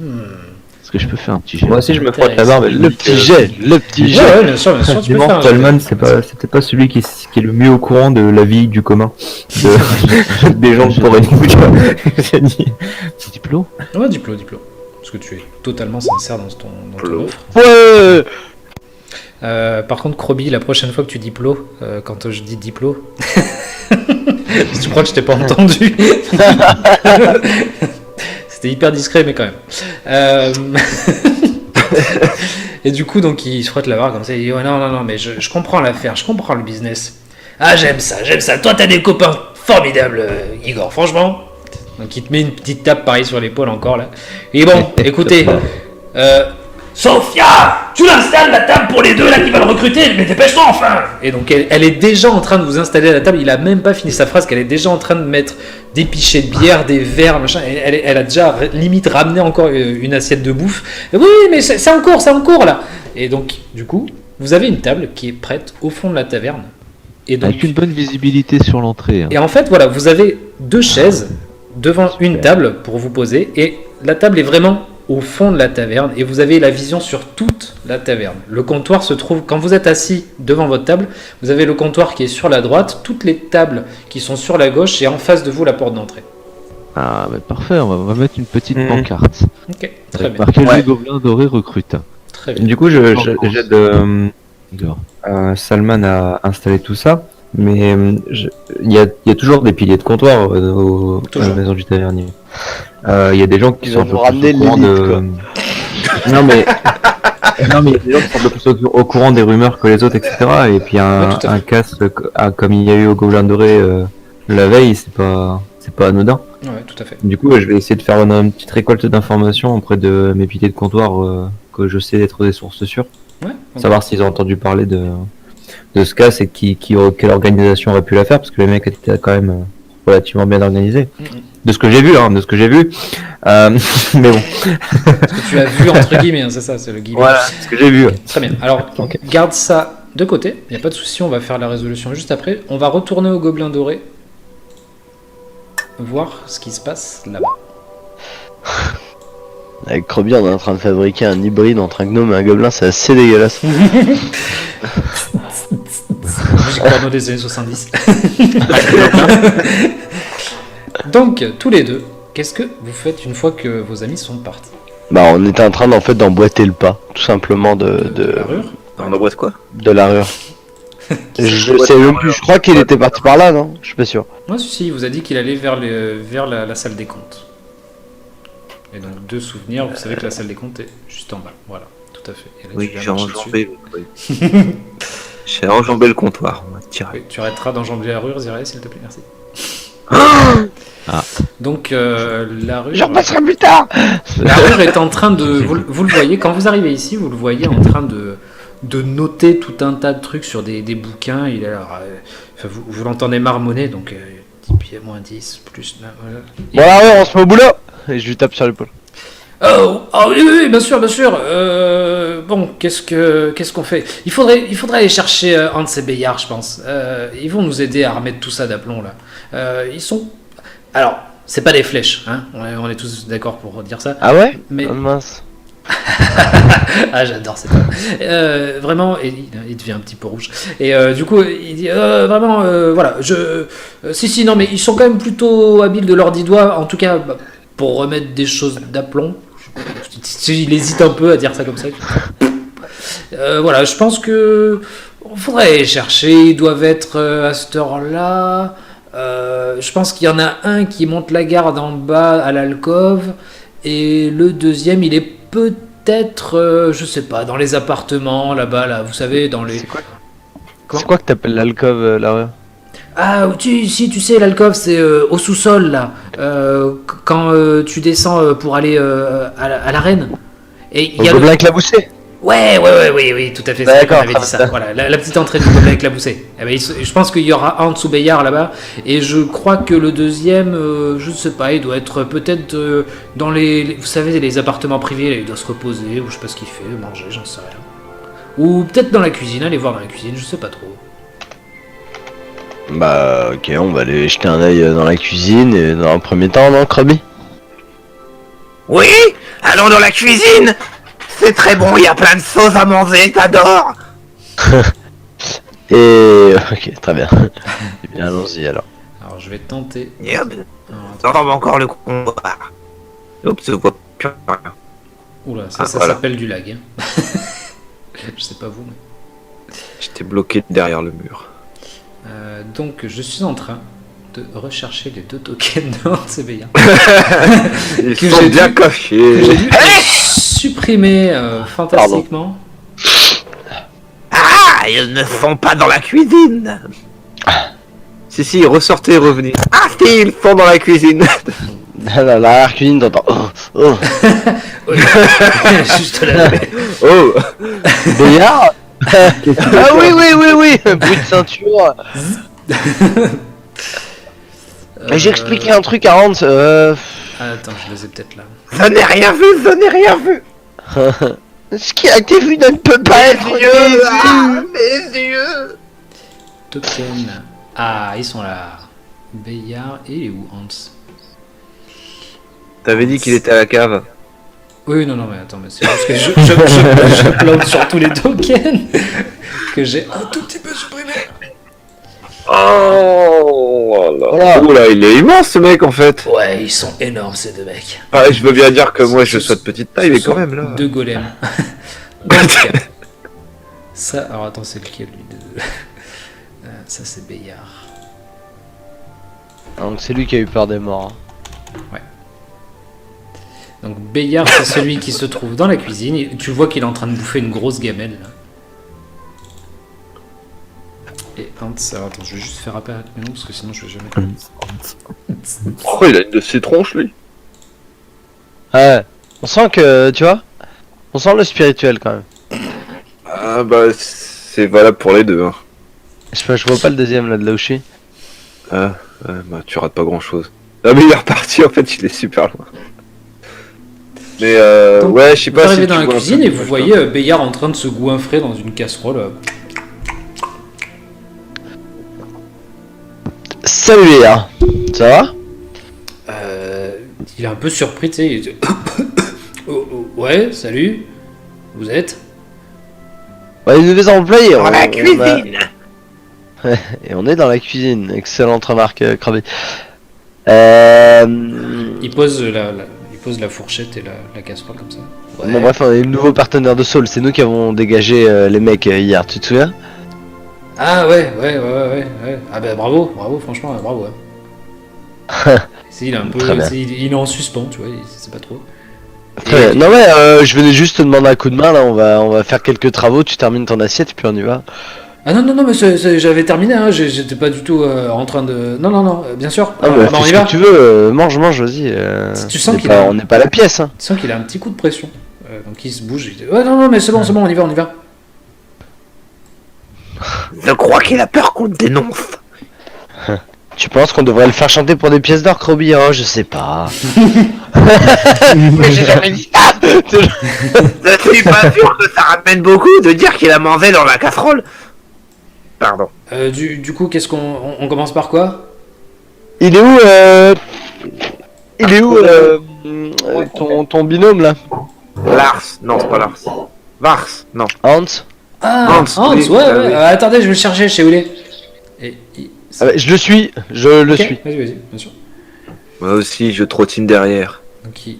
Est-ce que je peux faire un petit jet? Moi aussi, je me frotte la barbe. Le petit jet. Ouais, bien sûr, tu peux Dis-moi, faire un Tolman, jet. c'est peut-être pas celui qui est le mieux au courant de la vie du commun des gens de Port Énigme, tu vois. J'ai dit. Petit diplôme? Ouais, Diplo. Parce que tu es totalement sincère dans ton offre. Ouais. Par contre, Krobi, la prochaine fois que tu diplo, quand je dis diplo, tu crois que je t'ai pas entendu? C'était hyper discret, mais quand même. Et du coup, donc, il se frotte la barre comme ça. Il dit ouais, non, mais je comprends l'affaire, je comprends le business. Ah, j'aime ça. Toi, t'as des copains formidables, Igor, franchement. Donc, il te met une petite tape pareil sur l'épaule encore là. Et bon, écoutez. Sophia, tu installes la table pour les deux là qui veulent recruter, mais dépêche-toi enfin. Et donc elle est déjà en train de vous installer à la table, il a même pas fini sa phrase qu'elle est déjà en train de mettre des pichets de bière, des verres, machin, elle a déjà limite ramené encore une assiette de bouffe. Et oui, mais c'est en cours là. Et donc du coup, vous avez une table qui est prête au fond de la taverne. Et donc, Avec une bonne visibilité sur l'entrée. Hein. et en fait, voilà, vous avez 2 chaises devant une table pour vous poser, et la table est vraiment au fond de la taverne, et vous avez la vision sur toute la taverne. Le comptoir se trouve, quand vous êtes assis devant votre table, vous avez le comptoir qui est sur la droite, toutes les tables qui sont sur la gauche, et en face de vous la porte d'entrée. Ah, mais parfait, on va mettre une petite Mhm. pancarte. Ok, très Avec bien. marqué Ouais. le gobelin doré recrute. Très bien. Du coup, j'aide Salman à installer tout ça, mais il y a toujours des piliers de comptoir à Toujours. la maison du tavernier. Il y a des gens qui Ils sont vont un peu nous plus ramener au courant l'élite, Non mais non mais il y a des gens qui sont un peu plus au courant des rumeurs que les autres, etc. Et puis Ouais, tout à un fait. casse comme il y a eu au Gobelin Doré la veille, c'est pas anodin. Ouais, tout à fait. Du coup, je vais essayer de faire une petite récolte d'informations auprès de mes piliers de comptoir que je sais être des sources sûres. Ouais. ok. Savoir s'ils ont entendu parler de ce casse et quelle organisation aurait pu la faire, parce que les mecs étaient quand même relativement bien organisés. Mhm. De ce que j'ai vu, hein, de ce que j'ai vu. Mais bon, Ce que tu as vu entre guillemets, hein, c'est ça, c'est le guillemets. voilà, ce que j'ai vu. Très bien. Alors, Ok. garde ça de côté. Il n'y a pas de souci, on va faire la résolution juste après. On va retourner au Gobelin Doré. Voir ce qui se passe là-bas. Avec Croby, on est en train de fabriquer un hybride entre un gnome et un gobelin, c'est assez dégueulasse. Musique porno des années 70. Donc, tous les deux, qu'est-ce que vous faites une fois que vos amis sont partis? Bah, on était en train d'emboîter le pas, tout simplement De la rure? On emboîte quoi? de la rure. Je crois qu'il était parti par là, non? Je suis pas sûr. Moi, si, il vous a dit qu'il allait vers la salle des comptes. Et donc, deux souvenirs, vous savez que la salle des comptes est juste en bas. Voilà, tout à fait. Et là, Oui, tu viens j'ai marcher dessus. enjambé. Oui. J'ai enjambé le comptoir. On va tirer. Oui, tu arrêteras d'enjamber la rure, Ziré, s'il te plaît, merci. Ah. Donc, la rure... Je repasserai plus tard. La rure est en train de... Vous le voyez, quand vous arrivez ici, vous le voyez en train de noter tout un tas de trucs sur des bouquins. Il est alors, enfin, vous l'entendez marmonner, donc 10 pieds, moins 10, plus 9, voilà. Bon, la rure, on se met au boulot. Et je lui tape sur l'épaule. Oh, oui, oui, bien sûr, bien sûr. Bon, qu'est-ce qu'on fait? Il faudrait aller chercher un de ces béillards, je pense. Ils vont nous aider à remettre tout ça d'aplomb, là. Ils sont... Alors, c'est pas des flèches, hein. On est tous d'accord pour dire ça. Ah ouais? Mais... Oh, mince. Ah, j'adore cette vraiment, et il devient un petit peu rouge. Et du coup, il dit vraiment, voilà, si, non, mais ils sont quand même plutôt habiles de leurs 10 doigts, en tout cas, bah, pour remettre des choses d'aplomb. Il hésite un peu à dire ça comme ça. Voilà, je pense que on faudrait les chercher. Ils doivent être à cette heure-là. Je pense qu'il y en a un qui monte la garde en bas à l'alcôve, et le deuxième, il est peut-être, je sais pas, dans les appartements là-bas, là, vous savez, dans les. C'est quoi que t'appelles l'alcôve, la rue? Ah, si, tu sais, l'alcôve, c'est au sous-sol, là. Quand tu descends pour aller à l'arène. Et il Au y a gobelin éclaboussé? Oui, tout à fait. C'est vrai qu'on D'accord, avait dit ça. Voilà, la petite entrée du gobelin éclaboussé. Eh ben, je pense qu'il y aura un dessous Bayard là-bas. Et je crois que le deuxième, je ne sais pas, il doit être peut-être dans vous savez, les appartements privés, là, il doit se reposer, ou je sais pas ce qu'il fait, manger, j'en sais rien. Ou peut-être dans la cuisine, aller voir dans la cuisine, je sais pas trop. Bah, ok, on va aller jeter un œil dans la cuisine, et dans un premier temps, non, Croby? Oui, allons dans la cuisine. C'est très bon, il y a plein de sauces à manger, t'adores. Et... ok, très bien. Eh bien, allons-y, alors. Alors, je vais tenter. Merde, Alors, j'entends encore le comptoir. Oups, je vois plus rien. oula, ça Ah, voilà. s'appelle du lag. Hein. Je sais pas vous, mais... J'étais bloqué derrière le mur. Donc, je suis en train de rechercher les 2 tokens de CBA. Ils Que sont j'ai bien dû- cachés. J'ai dû supprimer fantastiquement. Ah, ils ne sont pas dans la cuisine. Si, ressortez, revenez. Ah si, ils sont dans la cuisine. Dans l'arrière-cuisine, t'entends... Oh, Oui. Juste là. Oh, Béillard. Ah oui, bruit de ceinture. Mais j'ai expliqué un truc à Hans, Attends, je les ai peut-être là. Je n'ai rien vu, je n'ai rien vu. Ce qui a été vu ne peut pas être Dieu, ah, mes yeux. Token. Ah, ils sont là. Bayard et où Hans? t'avais dit qu'il était à la cave. Oui, non, mais attends, mais c'est parce que je upload sur tous les tokens que j'ai un tout petit peu supprimé. Oh là. Voilà. Oh là, il est immense ce mec en fait. Ouais, ils sont énormes ces deux mecs. Ah, je veux bien dire que moi je sois de petite taille, mais quand même là. 2 golems. Donc, ça, alors attends, c'est lequel lui ça, c'est Bayard. Donc c'est lui qui a eu peur des morts. Hein. Donc Bayard, c'est celui qui se trouve dans la cuisine. Tu vois qu'il est en train de bouffer une grosse gamelle. Là. Et Hans, alors attends, je vais juste faire appel à mes noms parce que sinon je vais jamais. Oh, il a une de ses tronches, lui. Ouais. On sent que, tu vois, on sent le spirituel quand même. Ah bah, c'est valable pour les deux. Hein. Je sais pas, je vois pas le deuxième là de là où je suis. Ah, ouais, bah, tu rates pas grand chose. La meilleure partie, en fait, il est super loin. Mais Donc, ouais, je sais vous pas si arrivez tu dans la vois un cuisine peu et du vous match, voyez Bayard en train de se goinfrer dans une casserole. Salut les gars, ça va? Il est un peu surpris, tu sais. Il dit, ouais, salut. Vous êtes? Ouais, une nouvelle employée. Dans la cuisine. Et on est dans la cuisine. Excellente remarque, Krabby. Il pose la fourchette et la casserole comme ça. Ouais. Bon bref, on est le nouveau partenaire de Saul. C'est nous qui avons dégagé les mecs hier. Tu te souviens? Ah ouais. Ah bah bravo, franchement, bravo. Ouais. Il est un peu, Très bien. il est en suspens, tu vois, il sait pas trop. Très bien. Non mais je venais juste te demander un coup de main là. On va faire quelques travaux. Tu termines ton assiette et puis on y va. Ah non, mais j'avais terminé, hein, j'étais pas du tout en train de... Non, bien sûr. Ah mais bah, on fais y ce va. que tu veux. Mange, vas-y. Tu sens qu'il on n'est pas à la pièce. Hein. Tu sens qu'il a un petit coup de pression. Donc il se bouge. Il dit, ouais, non, mais c'est bon, on y va. Je crois qu'il a peur qu'on le dénonce. Tu penses qu'on devrait le faire chanter pour des pièces d'or, Krabby? Oh, je sais pas. Mais j'ai jamais dit ça. Je suis pas sûr que ça ramène beaucoup de dire qu'il a mangé dans la casserole. Pardon. Du coup, qu'est-ce qu'on commence par quoi? Il est où ton binôme là? Lars, non, c'est pas Lars. Vars, non. Hans? Ah, Hans, oui, ouais. oui. Attendez, je vais le chercher, je sais où il est. Et, Ah bah, je le suis. Ok, suis. Vas-y, bien sûr. Moi aussi, je trottine derrière. Donc il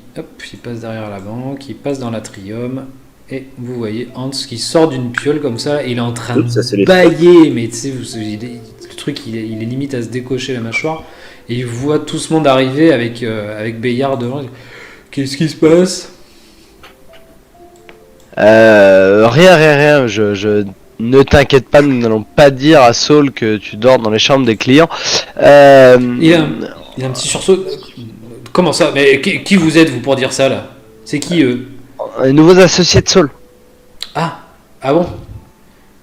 passe derrière la banque, il passe dans l'atrium, et vous voyez Hans qui sort d'une piole comme ça, et il est en train Ça, c'est de les bailler, mais tu sais, le truc il est limite à se décocher la mâchoire, et il voit tout ce monde arriver avec Bayard devant. Qu'est-ce qui se passe? Rien. Ne t'inquiète pas, nous n'allons pas dire à Saul que tu dors dans les chambres des clients. Il a un petit sursaut. Comment ça? Mais qui vous êtes vous pour dire ça là? C'est qui eux? Les nouveaux associés de Saul. Ah bon?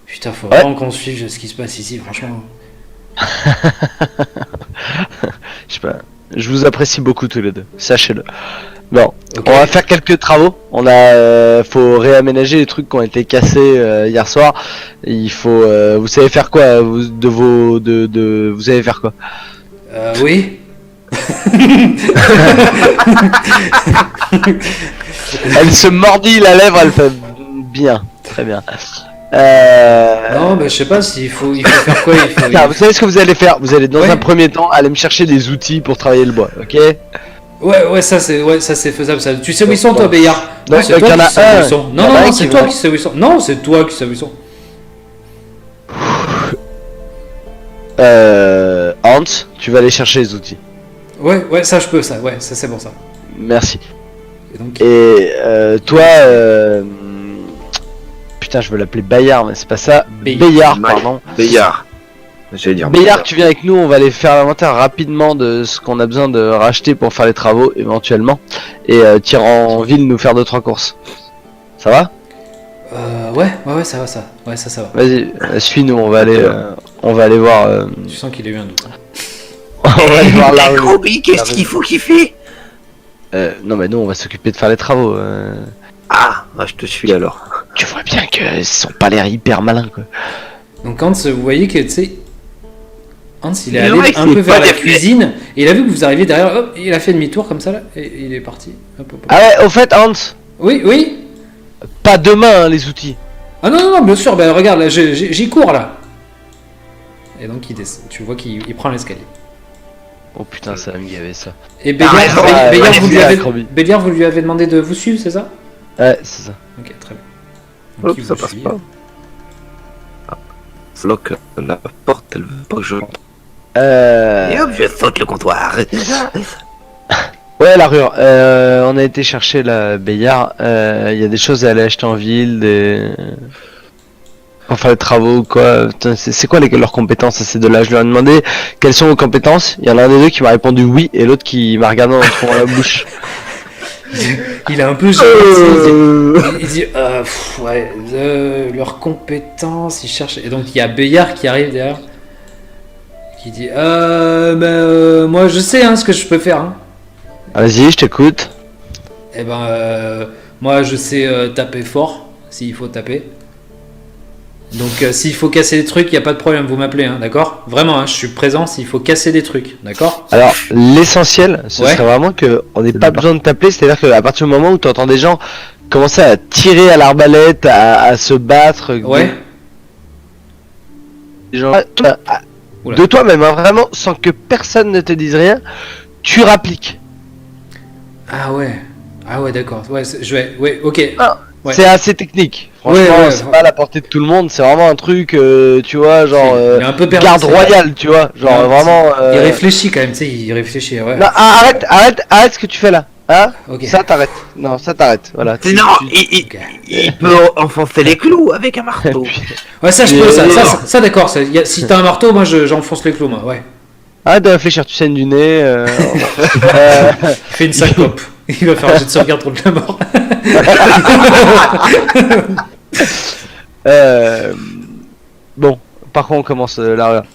Putain, faut Ouais. vraiment qu'on suive ce qui se passe ici, franchement. Je sais pas. Je vous apprécie beaucoup tous les deux. Sachez-le. Bon, Ok. on va faire quelques travaux. Faut réaménager les trucs qui ont été cassés hier soir. Il faut, vous savez faire quoi vous savez faire quoi? Oui. Elle se mordit la lèvre, elle fait bien, très bien. Non, mais je sais pas s'il faut faire quoi. Non, vous savez ce que vous allez faire? Vous allez dans Ouais. un premier temps aller me chercher des outils pour travailler le bois, ok? Ouais, ça c'est faisable. Ça. Tu sais où ils sont, toi, Bayard? Non, c'est toi il y en qui a sais où un. ils sont. Il y en a Non, un qui c'est va- toi qui sais où ils sont. Non, c'est toi qui sais où ils sont. Hans, tu vas aller chercher les outils. Ouais, ça je peux, ça. Ouais, ça c'est bon, ça. Merci. Et donc, Et toi, putain, je veux l'appeler Bayard, mais c'est pas ça. Bayard, pardon. Bayard. J'allais dire Bayard, tu viens avec nous, on va aller faire l'inventaire rapidement de ce qu'on a besoin de racheter pour faire les travaux éventuellement. Et t'iras en ville nous faire 2-3 courses. Ça va? ouais, ça va, ça. Ouais, ça va. Vas-y, suis-nous, on va aller voir. Tu sens qu'il a eu un doute. Hein. On va aller voir la rue. Roby, qu'est-ce qu'il faut qu'il fait? Non mais nous on va s'occuper de faire les travaux. Ah, je te suis alors. Tu vois bien qu'ils sont pas l'air hyper malins quoi. Donc Hans, vous voyez que, tu sais, Hans, il est Mais allé ouais, un c'est peu vers pas la des- cuisine, et il a vu que vous arriviez derrière, hop, il a fait demi-tour comme ça, là, et il est parti. Hop. Ah ouais, au fait Hans, Oui. pas demain hein, les outils. Ah non, bien sûr, ben regarde, là, j'y cours, là. Et donc il descend, tu vois qu'il prend l'escalier. Oh putain ça va me gaver ça. Et raison, Béliard, ouais, vous lui ouais, avez, Croby. Béliard, vous lui avez demandé de vous suivre, c'est ça? Ouais c'est ça. Ok, très bien. Hop, Qui ça vous passe suit. pas. Ah. Flock, la porte, elle veut pas que je rentre. Et hop, je saute le comptoir. Ouais, la rue. On a été chercher la Bayard. Il y a des choses à aller acheter en ville, pour faire des travaux ou quoi. Putain, c'est quoi leurs compétences à ces deux-là? Je leur ai demandé quelles sont vos compétences. Il y en a un des deux qui m'a répondu oui et l'autre qui m'a regardé en trouvant la bouche. Il a un peu gêné, il dit ouais, leurs compétences, il cherche. Et donc il y a Bayard qui arrive derrière, qui dit moi je sais ce que je peux faire. Hein. Vas-y, je t'écoute. Eh ben moi je sais taper fort s'il faut taper. Donc s'il faut casser des trucs, il n'y a pas de problème, vous m'appelez, hein, d'accord? Vraiment, je suis présent s'il faut casser des trucs, d'accord? Alors, l'essentiel, ce Ouais. serait vraiment que on n'ait pas besoin de t'appeler, c'est-à-dire qu'à partir du moment où tu entends des gens commencer à tirer à l'arbalète, à se battre, Ouais. des gens, Oula. de toi-même, hein, vraiment, sans que personne ne te dise rien, tu rappliques. Ah ouais, d'accord. Ouais, ouais, ok. Ouais. C'est assez technique. Franchement, Ouais, c'est pas à la portée de tout le monde, c'est vraiment un truc, tu vois, genre Il est un peu perdu, garde c'est- royale, tu vois, genre Ouais, vraiment. Il réfléchit quand même, tu sais, il réfléchit, ouais. Non, arrête ce que tu fais là, hein? Ok. Ça t'arrête. Non, ça t'arrête. Voilà. Sinon, Ok. il peut enfoncer les clous avec un marteau. Ouais, ça je peux, ça d'accord. Si t'as un marteau, moi j'enfonce les clous, moi, ouais. Arrête de réfléchir, tu saignes du nez. Il fait une syncope. Il va faire un jet de sauvegarde contre la mort. Bon, par contre on commence la rue.